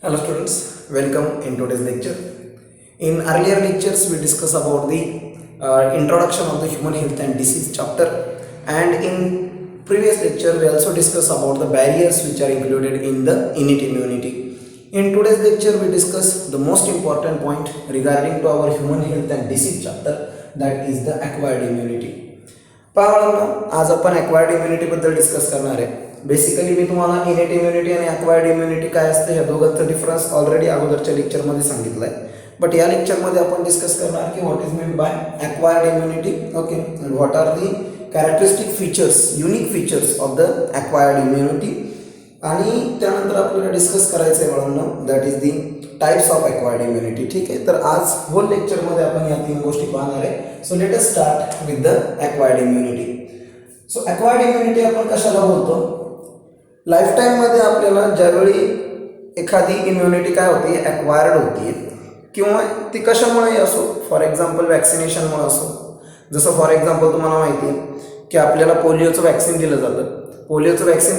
Hello students, welcome in today's lecture. In earlier lectures we discussed about the introduction of the human health and disease chapter, and in previous lecture we also discussed about the barriers which are included in the innate immunity. In today's lecture we discuss the most important point regarding to our human health and disease chapter, that is the acquired immunity. पहा आज आपण acquired immunity बद्दल discuss करणार आहे. Basically मी तुम्हाला इनेट immunity आणि acquired immunity काय असते ह्या दोघांचा डिफरन्स ऑलरेडी अगोदरच्या लेक्चरमध्ये सांगितलं आहे. बट या लेक्चरमध्ये आपण डिस्कस करणार की what is mean by acquired immunity, okay, and what are the characteristic features, unique features of the acquired immunity. आणि त्यानंतर आपल्याला डिस्कस करायचं आहे मुलांना that is the types of acquired immunity. ठीक आहे, तर आज होल लेक्चरमध्ये आपण या तीन गोष्टी पाहणार आहे. So let us start with the acquired immunity. So acquired immunity आपण कशाला बोलतो? लाईफटाईममध्ये आपल्याला ज्यावेळी एखादी इम्युनिटी काय होती, ॲक्वायर्ड होती, किंवा ती कशामुळे असो, फॉर एक्झाम्पल वॅक्सिनेशनमुळे असो. जसं फॉर एक्झाम्पल तुम्हाला माहिती आहे की आपल्याला पोलिओचं वॅक्सिन दिलं जातं. पोलिओचं वॅक्सिन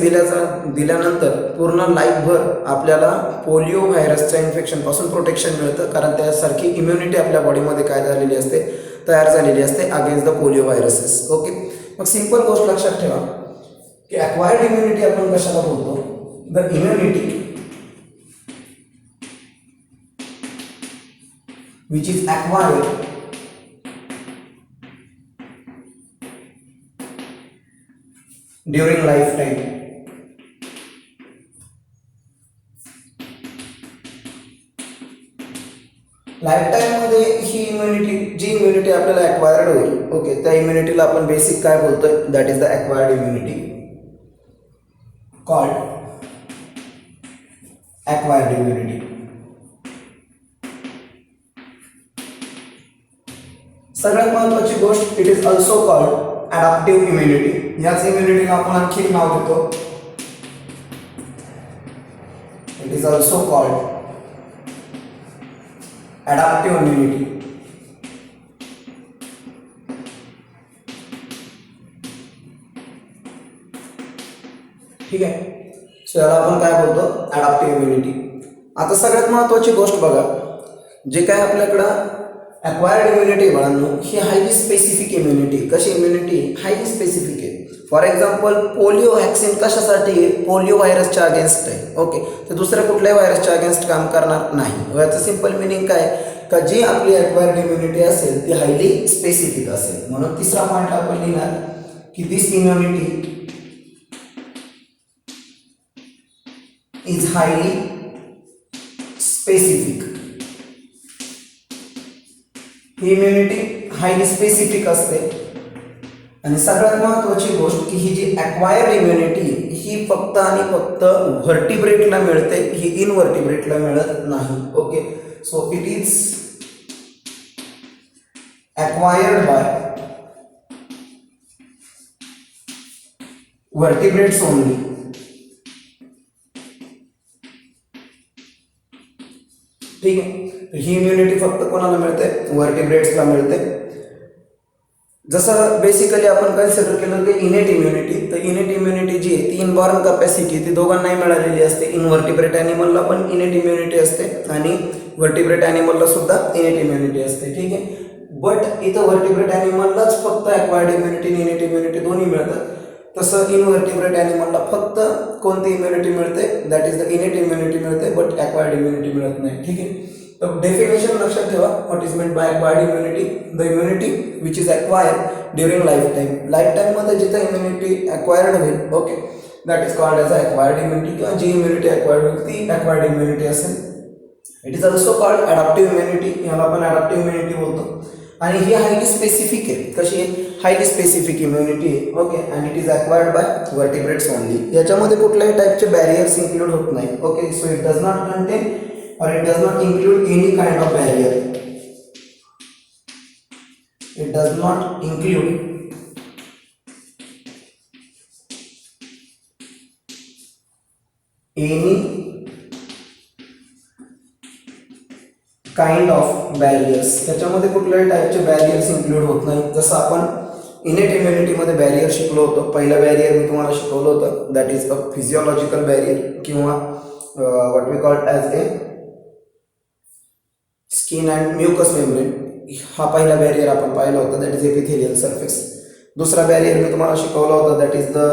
दिल्यानंतर पूर्ण लाईफभर आपल्याला पोलिओ व्हायरसच्या इन्फेक्शनपासून प्रोटेक्शन मिळतं, कारण त्यासारखी इम्युनिटी आपल्या बॉडीमध्ये काय झालेली असते, तयार झालेली असते against the polio viruses. Okay, मग सिंपल गोष्ट लक्षात ठेवा की ॲक्वायर्ड इम्युनिटी आपण कशाला बोलतो? The immunity which is acquired during lifetime. लाईफटाईममध्ये ही जी इम्युनिटी आपल्याला ॲक्वायर्ड होईल, ओके, त्या इम्युनिटीला आपण बेसिक काय बोलतोय, that is the acquired immunity called acquired immunity. सगळ्यात महत्त्वाची गोष्ट, it is also called adaptive immunity. याच इम्युनिटीला आपण आणखी नाव देतो, it is also called adaptive immunity. ठीक आहे, सो याला आपण काय बोलतो, अडॅप्टिव्ह इम्युनिटी. आता सगळ्यात महत्त्वाची गोष्ट बघा, जे काय आपल्याकडं ॲक्वायर्ड इम्युनिटी बाळांनो, ही हायली स्पेसिफिक इम्युनिटी. कशी इम्युनिटी? हायली स्पेसिफिक आहे. फॉर एक्झाम्पल पोलिओ व्हॅक्सिन कशासाठी आहे? पोलिओ व्हायरसच्या अगेन्स्ट आहे. ओके, तर दुसऱ्या कुठल्याही व्हायरसच्या अगेन्स्ट काम करणार नाही. याचं सिंपल मिनिंग काय, का जी आपली ॲक्वायर्ड इम्युनिटी असेल ती हायली स्पेसिफिक असेल. म्हणून तिसरा पॉईंट आपण लिहिणार की this immunity is highly specific. ही इम्युनिटी हायली स्पेसिफिक असते. आणि सगळ्यात महत्त्वाची गोष्ट की ही जी ॲक्वायर्ड इम्युनिटी ही फक्त आणि फक्त व्हर्टिब्रेटला मिळते, ही इनव्हर्टिब्रेटला मिळत नाही. Okay, so it is acquired by vertebrates only. ठीक आहे, ही इम्युनिटी फक्त कोणाला मिळते? व्हर्टिब्रेट्सला मिळते. जसं बेसिकली आपण कन्सिडर केलं की इनेट इम्युनिटी, तर इनेट इम्युनिटी जी आहे ती इनबॉर्न कॅपॅसिटी ती दोघांनाही मिळालेली असते. इनव्हर्टिब्रेट ॲनिमलला पण इनेट इम्युनिटी असते आणि व्हर्टिब्रेट ॲनिमलला सुद्धा इनेट इम्युनिटी असते. ठीक आहे, बट इथं व्हर्टिब्रेट ॲनिमललाच फक्त ॲक्वायर्ड इम्युनिटी आणि इनेट इम्युनिटी दोन्ही मिळतात. तसं इनव्हर्टिब्रेट ॲनिमलला फक्त कोणती इम्युनिटी मिळते, that is the innate immunity मिळते, बट ॲक्वायर्ड इम्युनिटी मिळत नाही. ठीक आहे, तर डेफिनेशन लक्षात ठेवा, what is meant by acquired immunity? The immunity which is acquired during lifetime. लाईफटाईममध्ये जिथं इम्युनिटी ॲक्वायर्ड होईल, okay, that is called as a acquired immunity, किंवा जी इम्युनिटी ॲक्वायर्ड होईल ती ॲक्वायर्ड इम्युनिटी असेल. It is also called adaptive immunity. याला आपण अडॅप्टिव्ह इम्युनिटी बोलतो. आणि ही हायली स्पेसिफिक आहे. कशी आहे? हायली स्पेसिफिक इम्युनिटी आहे. Okay, and it is acquired by vertebrates only. याच्यामध्ये कुठल्याही टाईपचे बॅरियर्स इन्क्लूड होत नाही. Okay, so it does not contain or it does not include any kind of barrier. It does not include any kind of barriers. त्याच्यामध्ये कुठल्याही टाईपचे barriers include होत नाही. जसं आपण इनेट इम्युनिटीमध्ये बॅरियर शिकलो होतो. पहिला बॅरियर मी तुम्हाला शिकवलं होतं, that is a physiological barrier किंवा what we call as a skin and mucous membrane. हा पहिला बॅरियर आपण पाहिला होता, दॅट इज एपिथेलियल सरफेस. दुसरा बॅरियर मी तुम्हाला शिकवला होता, दॅट इज द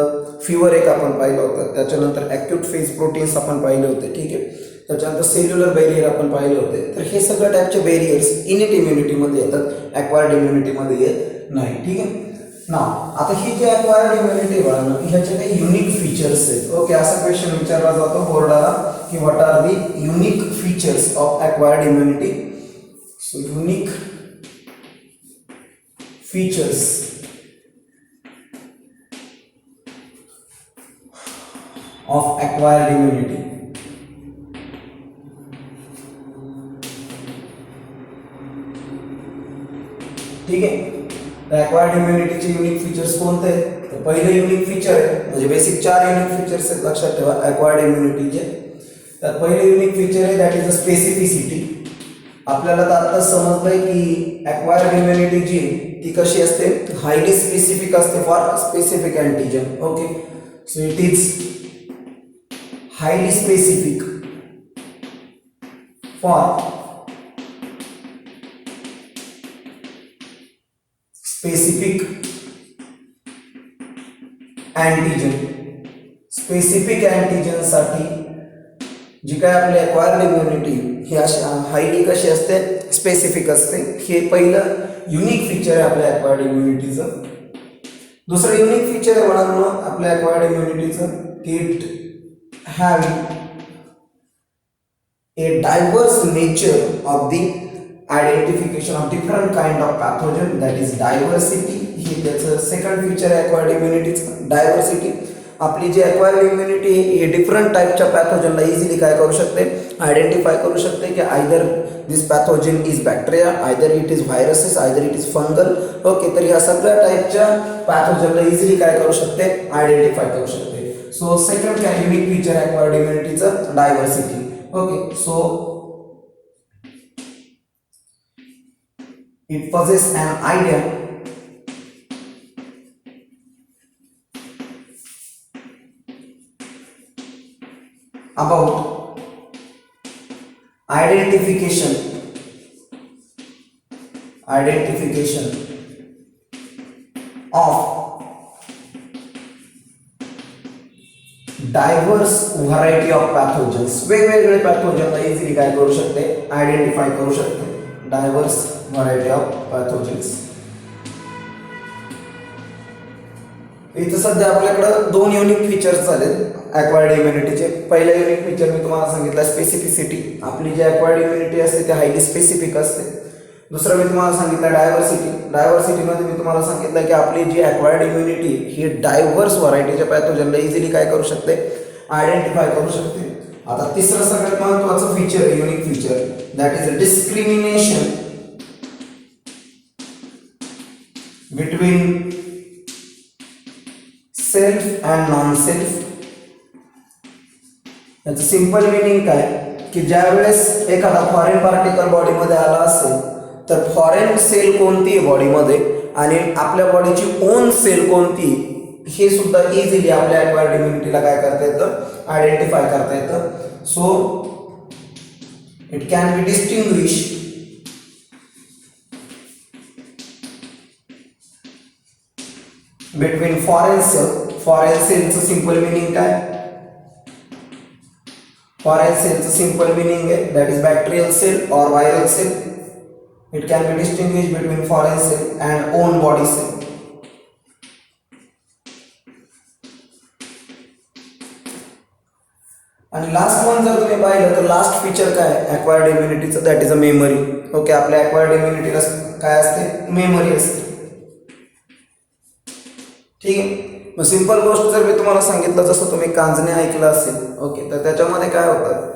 फिवर एक आपण पाहिलं होतं. त्याच्यानंतर ॲक्यूट फेज प्रोटीन्स आपण पाहिले होते. ठीक आहे. त्याच्यानंतर सेल्युलर बॅरियर आपण पाहिले होते. तर हे सगळ्या टाईपचे बॅरियर्स इनेट इम्युनिटीमध्ये येतात, ॲक्वायर्ड इम्युनिटीमध्ये येत नाही. ठीक आहे ना. आता ही जी ॲक्वायर्ड इम्युनिटी बाळांनो, ह्याचे काही युनिक फीचर्स आहेत. ओके, असा क्वेश्चन विचारला जातो बोर्डाला की what are the unique features of acquired immunity. So unique features of acquired immunity. ठीक आहे. ॲक्वायर्ड इम्युनिटीचे युनिक फीचर्स कोणते आहेत? तर पहिलं युनिक फीचर आहे, म्हणजे बेसिक 4 युनिक फीचर्स आहेत लक्षात ठेवा ॲक्वायर्ड इम्युनिटीचे. त्यात पहिलं युनिक फीचर आहे दॅट इज अ स्पेसिफिसिटी. आपल्याला तर आता समजलंय की ॲक्वायर्ड इम्युनिटी जी ती कशी असते, हायली स्पेसिफिक असते for specific antigen. Okay, so it is highly specific for specific antigen. Specific अँटीजनसाठी जी काय आपली ॲक्वायर्ड इम्युनिटी ही अशी हायली कशी असते, स्पेसिफिक असते. हे पहिलं युनिक फीचर आहे आपल्या ॲक्वायर्ड इम्युनिटीचं. दुसरं युनिक फीचर आहे म्हणून आपल्या ॲक्वायर्ड इम्युनिटीचं की it have a diverse nature of the identification of different kind of pathogen, that is diversity. ही त्याचं सेकंड फीचर आहे ॲक्वायर्ड इम्युनिटीचं, डायव्हर्सिटी. आपली जी ॲक्वायर्ड इम्युनिटी हे डिफरंट टाईपच्या पॅथोजनला इझिली काय करू शकते, आयडेंटिफाय करू शकते की either this pathogen is bacteria, either it is viruses, either it is fungal. Okay, तर या सगळ्या टाईपच्या पॅथोजनला इझिली काय करू शकते, आयडेंटिफाय करू शकते. सो सेकंड काय युनिक फीचर ॲक्वायर्ड इम्युनिटीचं, diversity. Okay, so it possesses an idea about identification of diverse variety of pathogens. वेगवेगळे पॅथोजनला इझिली काय करू शकते, आयडेंटिफाय करू शकते. Diverse variety of pathogens. इथं सध्या आपल्याकडं 2 युनिक फीचर्स आलेत ॲक्वायर्ड इम्युनिटीचे. पहिलं युनिक फीचर मी तुम्हाला सांगितलं स्पेसिफिसिटी. आपली जी ॲक्वायर्ड इम्युनिटी असते ती हायली स्पेसिफिक असते. दुसरं मी तुम्हाला सांगितलं डायव्हर्सिटी. डायव्हर्सिटीमध्ये मी तुम्हाला सांगितलं की आपली जी ॲक्वायर्ड इम्युनिटी ही डायव्हर्स व्हरायटीच्या पॅथोजनला इझिली काय करू शकते, आयडेंटिफाय करू शकते. आता तिसरं सगळ्यात महत्त्वाचं फीचर आहे, unique feature, that is a discrimination between self and non self. याचं सिंपल मिनिंग काय की ज्या वेळेस एखादा फॉरेन पार्टिकल बॉडीमध्ये आला असेल तर फॉरेन सेल कोणती आहे बॉडीमध्ये आणि आपल्या बॉडीची ओन सेल कोणती हे सुद्धा इझिली आपल्या ॲक्वायर्ड इम्युनिटीला काय करता येतं, आयडेंटिफाय करता येतं. So it can be distinguish between foreign cell. Foreign सेलचं सिंपल मिनिंग काय, फॉरेन सेलचं सिंपल मिनिंग आहे दॅट इज बॅक्टेरियल सेल और viral cell. It can be distinguish between foreign cell and own body cell. आणि last one जर तुम्ही पाहिलं तर लास्ट फीचर काय ॲक्वायर्ड इम्युनिटीचं, that is a memory. Okay, आपल्या ॲक्वायर्ड इम्युनिटीला काय असते, मेमरी असते. ठीक आहे. मग सिंपल गोष्ट जर मी तुम्हाला सांगितलं, जसं तुम्ही कांजणे ऐकलं असेल, ओके, तर त्याच्यामध्ये काय होतं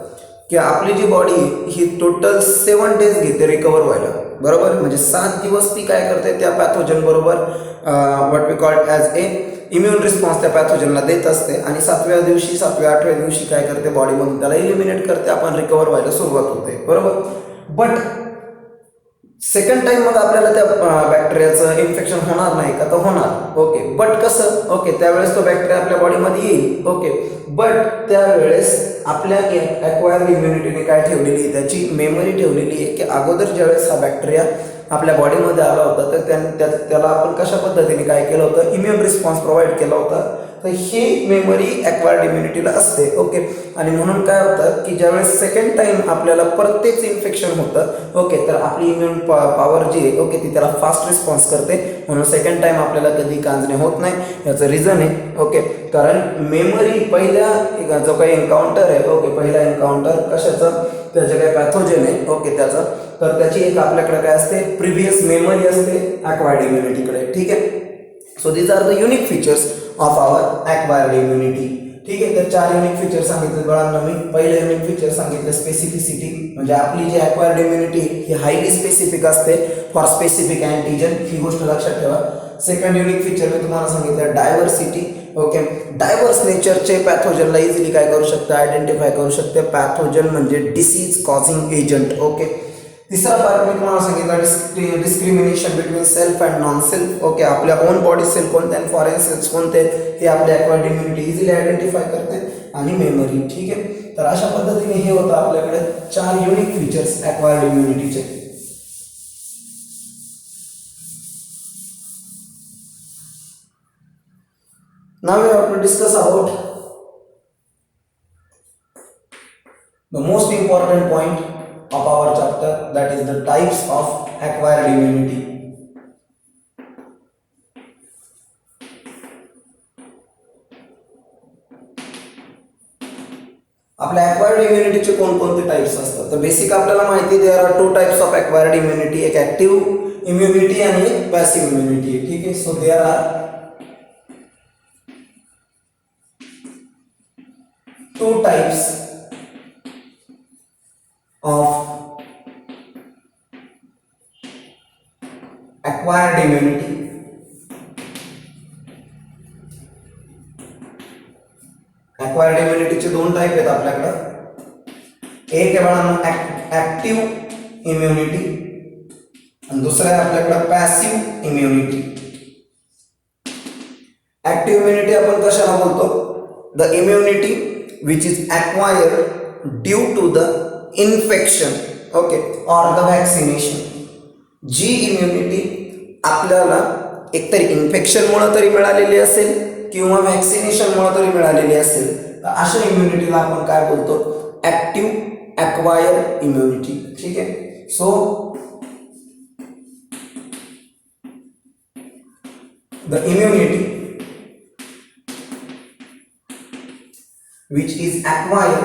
की आपली जी बॉडी ही टोटल 7 डेज घेते रिकवर व्हायला, बरोबर. म्हणजे 7 दिवस ती काय करते त्या पॅथोजन बरोबर what we called as a immune response त्या पॅथोजनला देत असते आणि 7व्या दिवशी 7व्या-8व्या दिवशी काय करते, बॉडीमधून त्याला इलिमिनेट करते, आपण रिकवर व्हायला सुरुवात होते, बरोबर. बट सेकंड टाइम मग आपल्याला त्या बॅक्टेरियाचं इन्फेक्शन होणार नाही का, तर होणार. ओके, बट कसं, ओके त्यावेळेस तो बॅक्टेरिया आपल्या बॉडीमध्ये येईल. ओके, बट त्यावेळेस आपल्या ॲक्वायर्ड इम्युनिटीने काय ठेवलेली आहे, त्याची मेमरी ठेवलेली आहे की अगोदर ज्यावेळेस हा बॅक्टेरिया आपल्या बॉडीमध्ये आला होता तर त्याला आपण कशा पद्धतीने काय केलं होतं, इम्युन रिस्पॉन्स प्रोव्हाइड केला होता. तर ही मेमरी ॲक्वायर्ड इम्युनिटीला असते. ओके, आणि म्हणून काय होतं की ज्यावेळेस सेकंड टाइम आपल्याला परत तेच इन्फेक्शन होतं, ओके, तर आपली इम्युन पॉवर जी आहे, ओके, ती त्याला फास्ट रिस्पॉन्स करते. म्हणून सेकंड टाइम आपल्याला कधी कांजणे होत नाही. याचं रिझन आहे, ओके, कारण मेमरी पहिल्या जो काही एन्काउंटर आहे, ओके, पहिला एन्काउंटर कशाचं, त्याचं काय पॅथोजन आहे, ओके, त्याचं, तर त्याची एक आपल्याकडे काय असते, प्रिव्हियस मेमरी असते ॲक्वायर्ड इम्युनिटीकडे. ठीक आहे. So these are the unique features of our acquired immunity. ठीक आहे, तर 4 युनिक फीचर सांगितले बाळांना मी. पहिले युनिक फीचर सांगितलं स्पेसिफिसिटी, म्हणजे आपली जी ॲक्वायर्ड इम्युनिटी ही हायली स्पेसिफिक असते फॉर स्पेसिफिक अँटीजन, ही गोष्ट लक्षात ठेवा. सेकंड युनिक फीचर मी तुम्हाला सांगितलं डायव्हर्सिटी. ओके, डायव्हर्स नेचरचे पॅथोजनला इझिली काय करू शकतं, आयडेंटिफाय करू शकते. पॅथोजन म्हणजे डिसीज कॉझिंग एजंट. ओके, तिसरा पार्ट मी तुम्हाला सांगितलं discrimination between self and non self. Okay, आपल्या ओन बॉडी सेल कोणते आणि फॉरेन सेल्स कोणते हे आपल्या ॲक्वायर्ड इम्युनिटी इझिली आयडेंटिफाय करते. आणि मेमरी. ठीक आहे, तर अशा पद्धतीने हे होतं आपल्याकडे 4 युनिक फीचर्स ॲक्वायर्ड इम्युनिटीचे. Now we have to discuss about the most important point of our chapter, that is the types of acquired immunity. आपल्या ॲक्वायर्ड इम्युनिटीचे कोणकोणते टाइप्स असतात, तर बेसिक आपल्याला माहिती there are 2 types of acquired immunity, एक active immunity आणि एक पॅसिव्ह इम्युनिटी. ठीक आहे, so there are 2 types of acquired immunity. acquired immunity चे 2 टाइप आहेत आपल्याकडे. एक आहे बघा ऍक्टिव्ह इम्युनिटी आणि दुसरा आहे आपल्याकडे पॅसिव्ह इम्युनिटी. ऍक्टिव्ह इम्युनिटी आपण कशाला बोलतो, the immunity which is acquired due to the infection, okay, or the vaccination. जी इम्युनिटी आपल्याला एकतरी इन्फेक्शनमुळे तरी मिळालेली असेल किंवा व्हॅक्सिनेशनमुळे तरी मिळालेली असेल, तर अशा इम्युनिटीला आपण काय बोलतो, ऍक्टिव्ह ॲक्वायर्ड इम्युनिटी. ठीक आहे, so the immunity which is acquired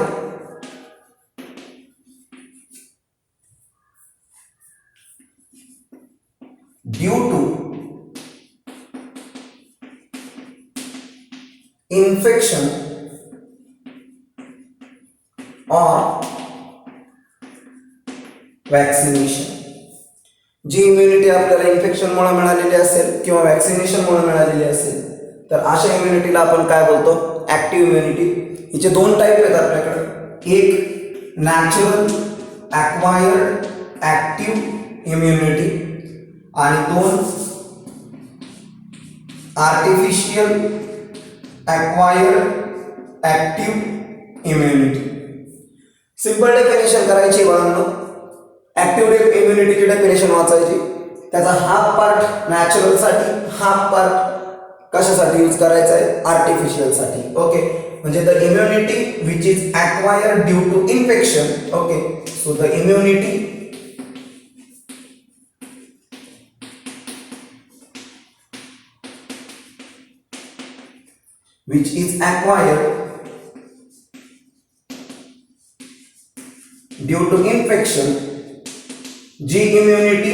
due to infection or vaccination. जी इम्युनिटी आपल्याला इन्फेक्शनमुळे मिळालेली असेल किंवा वॅक्सिनेशनमुळे मिळालेली असेल, तर अशा इम्युनिटीला आपण काय बोलतो, ऍक्टिव्ह इम्युनिटी. हिचे 2 टाइप आहेत आपल्याकडे, एक नॅचरल ॲक्वायर्ड ॲक्टिव्ह इम्युनिटी आणि 2 artificial acquired active immunity. Simple definition करायची बाळांनो, ॲक्टिव्ह इम्युनिटीची डेफिनेशन वाचायची. त्याचा हाफ पार्ट नॅचरलसाठी, हाफ पार्ट कशासाठी यूज करायचा आहे, आर्टिफिशियलसाठी. ओके, म्हणजे the immunity which is acquired due to infection. Okay, so the immunity which is acquired due to infection. जी इम्युनिटी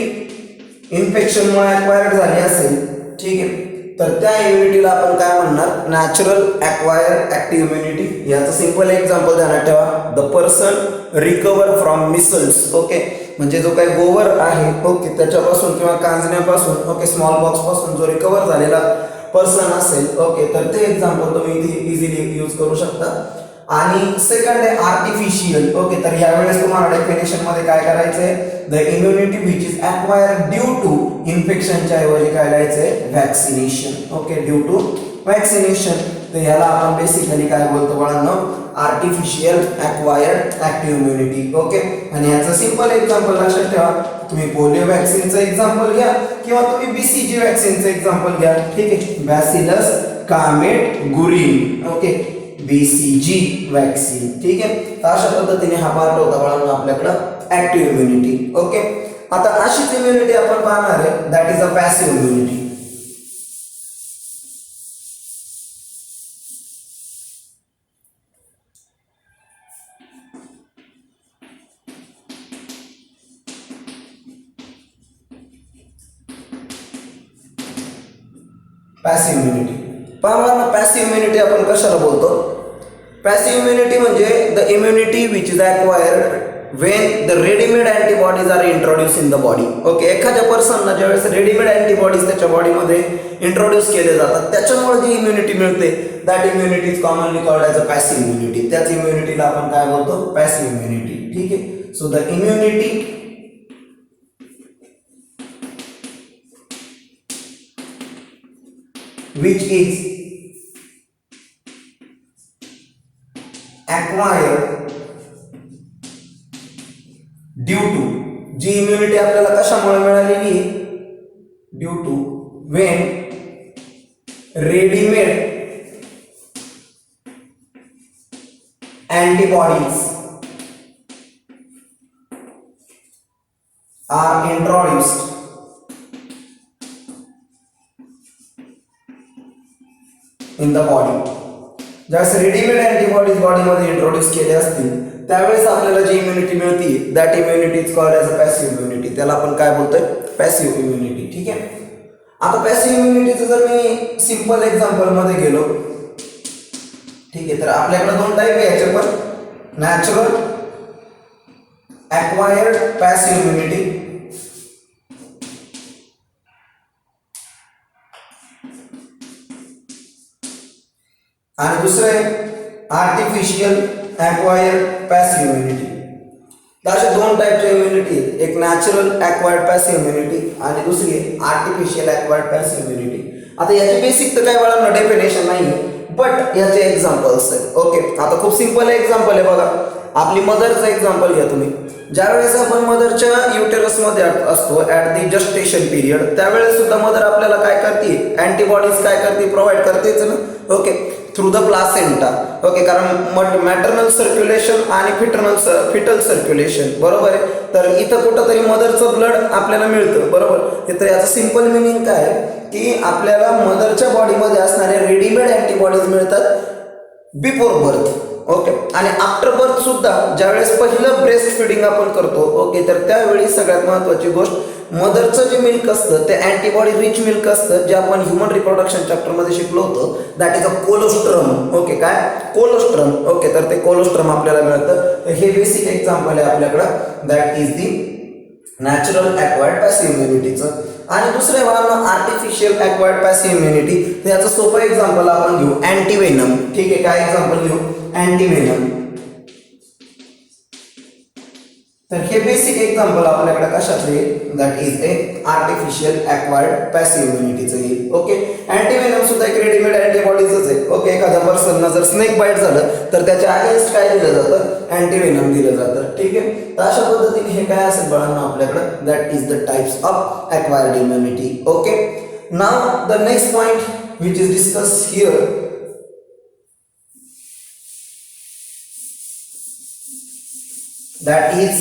इन्फेक्शनमुळे ॲक्वायर्ड झाली असेल, ठीक आहे, तर त्या इम्युनिटीला आपण काय म्हणणार, नॅचरल ॲक्वायर्ड ॲक्टिव्ह इम्युनिटी. याचं सिंपल एक्झाम्पल ध्यानात ठेवा, the person recover from micelles. Okay, म्हणजे जो काही गोवर आहे, ओके, त्याच्यापासून किंवा कांजण्यापासून, ओके, स्मॉल बॉक्स पासून जो रिकवर झालेला पर्सन असेल, ओके, तर ते एक्झाम्पल तुम्ही इथे इझिली यूज करू शकता. आणि सेकंड आहे आर्टिफिशियल. ओके, तर यावेळेस तुम्हाला डेफिनेशन मध्ये काय करायचंय, the immunity which is acquired due to इन्फेक्शनच्या ऐवजी काय लिहायचंय, vaccination. Okay, due to vaccination. तर याला आपण बेसिकली काय बोलतो बाळांनो, artificial acquired active immunity. Okay, आणि याचं सिंपल एक्झाम्पल लक्षात ठेवा, तुम्ही पोलिओ वॅक्सिनचं एक्झाम्पल घ्या किंवा तुम्ही बीसीजी वॅक्सिनचं एक्झाम्पल घ्या. ठीक आहे, bacillus Calmette Guerin. Okay, BCG vaccine. ठीक आहे, तर अशा पद्धतीने हा पार्ट होता बाळांनो आपल्याकडं ऍक्टिव्ह इम्युनिटी. ओके, आता अशीच इम्युनिटी आपण पाहणार आहे, that is a passive immunity. Passive immunity. पहा, पॅसिव्ह इम्युनिटी आपण कशाला बोलतो, पॅसिव्ह इम्युनिटी म्हणजे the immunity which is acquired when the ready-made antibodies are introduced in the body. Okay, एखाद्या पर्सनला ज्यावेळेस रेडीमेड अँटीबॉडीज त्याच्या बॉडीमध्ये इंट्रोड्यूस केले जातात, त्याच्यामुळे जी इम्युनिटी मिळते, that immunity is commonly called as a passive immunity. त्याच इम्युनिटीला आपण काय बोलतो, पॅसिव्ह इम्युनिटी. ठीक आहे, so the immunity which is acquired due to, जी इम्युनिटी आपल्याला कशामुळे मिळालेली, due to when readymade antibodies are introduced in the body. ज्यावेळेस रेडीमेड अँटीबॉडीज बॉडीमध्ये इंट्रोड्यूस केले असतील त्यावेळेस आपल्याला जी इम्युनिटी मिळते, that immunity is called as a passive immunity. त्याला आपण काय बोलतोय, पॅसिव्ह इम्युनिटी. ठीक आहे, आता पॅसिव्ह इम्युनिटीचं जर मी सिंपल एक्झाम्पल मध्ये गेलो, ठीक आहे, तर आपल्याकडे दोन टाईप आहे याचे पण, नॅचरल अक्वायर्ड पॅसिव्ह इम्युनिटी आणि दुसरे आर्टिफिशियल अक्वायर्ड पॅसिव्ह इम्युनिटी. अशा दोन टाईपच्या इम्युनिटी, एक नॅचरल अक्वायर्ड पॅसिव्ह इम्युनिटी आणि दुसरी आर्टिफिशियल अक्वायर्ड पॅसिव्ह इम्युनिटी. आता याचे बेसिक तर काय बाळांनो डेफिनेशन नाही, बट याचे एक्झाम्पल्स आहेत. ओके, आता खूप सिंपल एक्झाम्पल आहे बघा, आपली मदरचं एक्झाम्पल घ्या तुम्ही. ज्यावेळेस आपण मदरच्या युटेरसमध्ये असतो ॲट दी जस्टेशन पिरियड, त्यावेळेस सुद्धा मदर आपल्याला काय करते, अँटीबॉडीज काय करते, प्रोव्हाइड करतेच ना. Okay, through the placenta. Okay, कारण मॅटर्नल सर्क्युलेशन आणि फिटल सर्क्युलेशन, बरोबर आहे. तर इथं कुठंतरी मदरचं ब्लड आपल्याला मिळतं, बरोबर. तर याचं सिंपल मिनिंग काय की आपल्याला मदरच्या बॉडीमध्ये असणारे रेडीमेड अँटीबॉडीज मिळतात बिफोर बर्थ. ओके, आणि आफ्टर बर्थ सुद्धा ज्यावेळेस पहिलं ब्रेस्ट फिडिंग आपण करतो, ओके, तर त्यावेळी सगळ्यात महत्त्वाची गोष्ट, मदरचं जे मिल्क असतं ते अँटीबॉडी रिच मिल्क असतं, जे आपण ह्युमन रिप्रोडक्शन चॅप्टरमध्ये शिकलो होतो, that is a colostrum. Okay, काय कोलोस्ट्रम. ओके, तर ते कोलोस्ट्रम आपल्याला मिळतं. तर हे बेसिक एक्झाम्पल आहे आपल्याकडं, that is the natural acquired passive इम्युनिटीचं. आणि दुसरे वाहन आर्टिफिशियल अक्वायर्ड पॅसिव्ह इम्युनिटी. तर याचं सोपं एक्झाम्पल आपण घेऊ, अँटीव्हेनम. ठीक आहे, काय एक्झाम्पल घेऊ, अँटीव्हेनम. तर हे बेसिक एक्झाम्पल आपल्याकडे कशाचं येईल, that is a artificial acquired passive इम्युनिटीचं येईल. ओके, अँटीव्हेनम सुद्धा एक रेडीमेड अँटीबॉडीजच आहे. ओके, एखाद्या पर्सनला जर स्नेक बाईट झालं तर त्याच्या अगेन्स्ट काय दिलं जातं, अँटीव्हेनम दिलं जातं. ठीक आहे, तर अशा पद्धतीने हे काय असेल बाळांना आपल्याकडे, that is the types of acquired immunity. Okay, now the next point which is discuss here, that is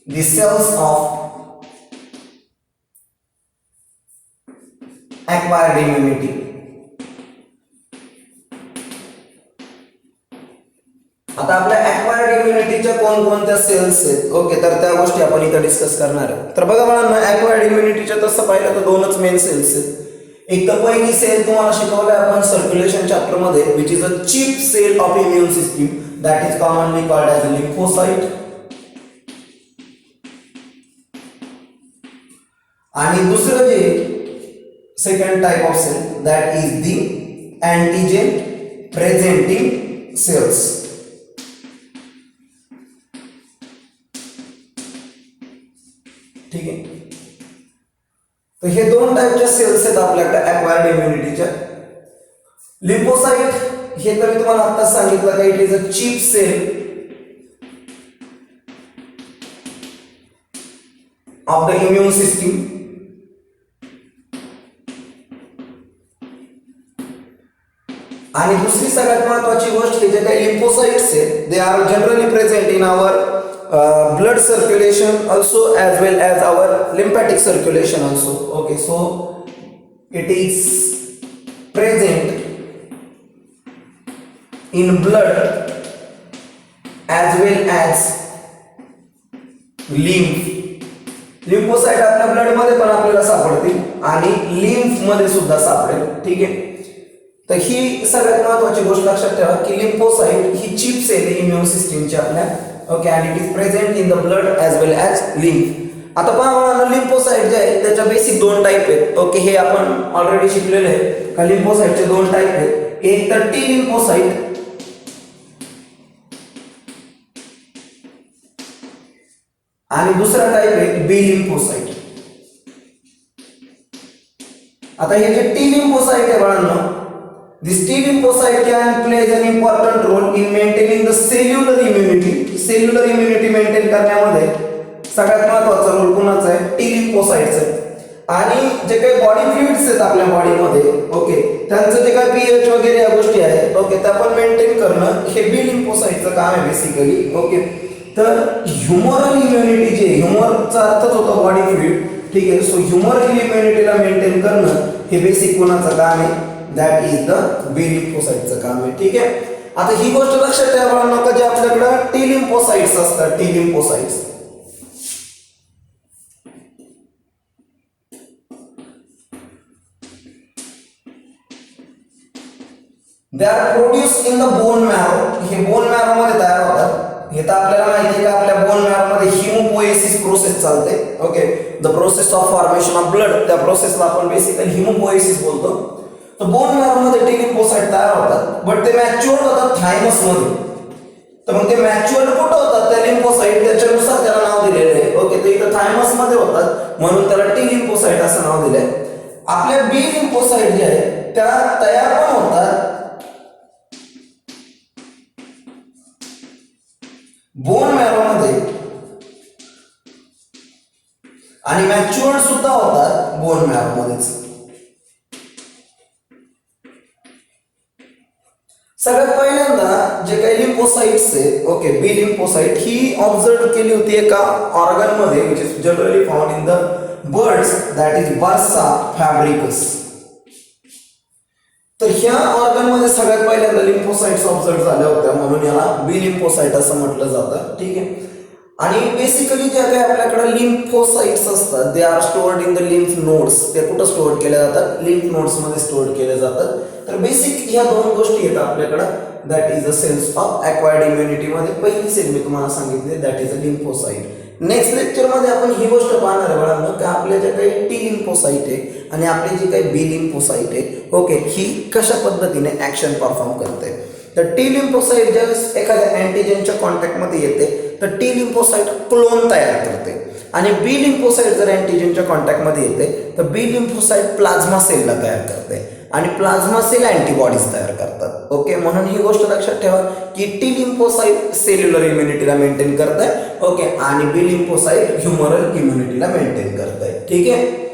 the cells of acquired immunity. आता आपल्या अक्वायर्ड इम्युनिटीच्या कोणकोणत्या सेल्स आहेत, ओके, तर त्या गोष्टी आपण इथं डिस्कस करणार आहे. तर बघा मला अक्वायर्ड इम्युनिटीच्या तसं पाहिलं तर दोनच मेन सेल्स आहेत. एक तर पहिली सेल तुम्हाला शिकवलं आपण सर्क्युलेशन चॅप्टर मध्ये, which is a chief cell of immune system, that is commonly called as a lymphocyte. आणि दुसरं जे second type of cell, that is the antigen presenting cells. ठीक आहे, तर हे दोन टाईपच्या सेल्स आहेत आपल्याकडे ॲक्वायर्ड इम्युनिटीच्या. लिम्फोसाइट हे तर मी तुम्हाला आत्ताच सांगितलं का it is a chief cell of the immune system. आणि दुसरी सगळ्यात महत्वाची गोष्ट की जे काही लिम्फोसाइट्स आहेत they are generally present in our blood circulation also as well as our lymphatic circulation also. Okay, so it is present in blood as well as lymph. Lymphocyte आपल्या ब्लड मध्ये पण आपल्याला सापडतील आणि लिम्फ मध्ये सुद्धा सापडेल. ठीक आहे, तर ही सगळ्यात महत्वाची गोष्ट लक्षात ठेवा की लिम्फोसाइट ही चीप सेल आहे इम्युन सिस्टीमची आपल्या. Okay, and it is present in the blood as well as lymph. आता पहा लिम्फोसाइट जे आहे त्याच्या बेसिक दोन टाइप आहेत. ओके, हे आपण ऑलरेडी शिकलेले आहे का लिम्फोसाइटचे दोन टाइप आहेत. एक तर टी लिम्फोसाइट आणि दुसरा टाइप आहे बी लिम्फोसाइट. आता हे जे टी लिम्फोसाइट आहे बाळांनो, this T lymphocyte can plays an important role in maintaining the cellular immunity. Cellular immunity maintain करण्यामध्ये सगळ्यात महत्त्वाचा रोल कोणाचा आहे? टी लिम्फोसाइटचा आहे. आणि जे काही बॉडी फ्लुइड्स आहेत आपल्या बॉडीमध्ये, ओके, त्यांचं जे काही पीएच वगैरे या गोष्टी आहेत, ओके, त्या पण मेंटेन करणं हे बी लिम्फोसाइटचं काम आहे बेसिकली. ओके, तर ह्युमरल इम्युनिटी जे ह्युमरचा अर्थच होता बॉडी फ्लुइड. ठीक आहे, सो ह्युमरल इम्युनिटीला मेंटेन करणं हे बेसिक कोणाचं काम आहे? दॅट इज द बी लिम्फोसाइटचं काम आहे. ठीक आहे, आता ही गोष्ट लक्षात ठेवा नका जे आपल्याकडे टी लिम्फोसाइट्स असतात, T lymphocytes they are produce in the bone marrow. हे बोन मॅरो मध्ये तयार होतात. हे तर आपल्याला माहिती आहे का आपल्या बोन मॅरो मध्ये हिमोपोएसिस प्रोसेस चालते. Okay, the process of formation of blood, त्या प्रोसेसला आपण बेसिकली हिमोपोएसिस बोलतो. तर बोन मॅरो मध्ये टी लिम्फोसाइट तयार होतात, बट ते मॅच्युअर्ड होतात थायमस मध्ये. तर मग ते मॅच्युअर्ड कुठं होतात त्या लिम्फोसाइट, त्याच्यानुसार त्याला नाव दिलेलं आहे. ओके, ते इथं थायमस मध्ये होतात म्हणून त्याला टी लिम्फोसाइट असं नाव दिलंय. आपल्या बी लिम्फोसाइट जे आहेत त्या तयार पण होतात बोन मॅरो मध्ये आणि मॅच्युअर्ड सुद्धा होतात बोन मॅरो मध्येच. सगळ्यात पहिल्यांदा जे काही लिम्फोसाइट्स आहे, ओके, बी लिम्फोसाइट ही ऑब्झर्व केली होती एका ऑर्गन मध्ये which is generally found in the birds, that is bursa fabricius. तर ह्या ऑर्गन मध्ये सगळ्यात पहिल्यांदा लिम्फोसाइट्स ऑब्झर्व झाल्या होत्या म्हणून याला बी लिम्फोसाइट असं म्हटलं जातं. ठीक आहे, आणि बेसिकली ज्या काही आपल्याकडे लिम्फोसाइट्स असतात they are stored in the lymph nodes. ते कुठं स्टोअर केल्या जातात? लिम्फ नोड्स मध्ये स्टोअर केले जातात. तर बेसिक ह्या दोन गोष्टी आहेत आपल्याकडे, that is the cells of acquired immunity मध्ये. पहिली सेल मी तुम्हाला सांगितली that is a lymphocyte. Next lecture मध्ये आपण ही गोष्ट पाहणार आहे बाळांनो की आपल्या ज्या काही टी लिम्फोसाइट आहे आणि आपली जी काही बी लिम्फोसाइट आहे, ओके, ही कशा पद्धतीने ऍक्शन परफॉर्म करते. तर टी लिम्फोसाइट ज्यावेळेस एखाद्या अँटीजेनच्या कॉन्टॅक्टमध्ये येते तर टी लिम्फोसाइट क्लोन तयार करते आणि बी लिम्फोसाइट जर अँटीजेनच्या कॉन्टॅक्टमध्ये येते तर बी लिम्फोसाइट प्लाझ्मा सेलला तयार करते आणि प्लाझ्मा सेल अँटीबॉडीज तयार करतात. ओके, म्हणून ही गोष्ट लक्षात ठेवा की टी लिम्फोसाइट सेल्युलर इम्युनिटीला मेंटेन करते, ओके, आणि बी लिम्फोसाइट ह्युमरल इम्युनिटीला मेंटेन करते. ठीक आहे.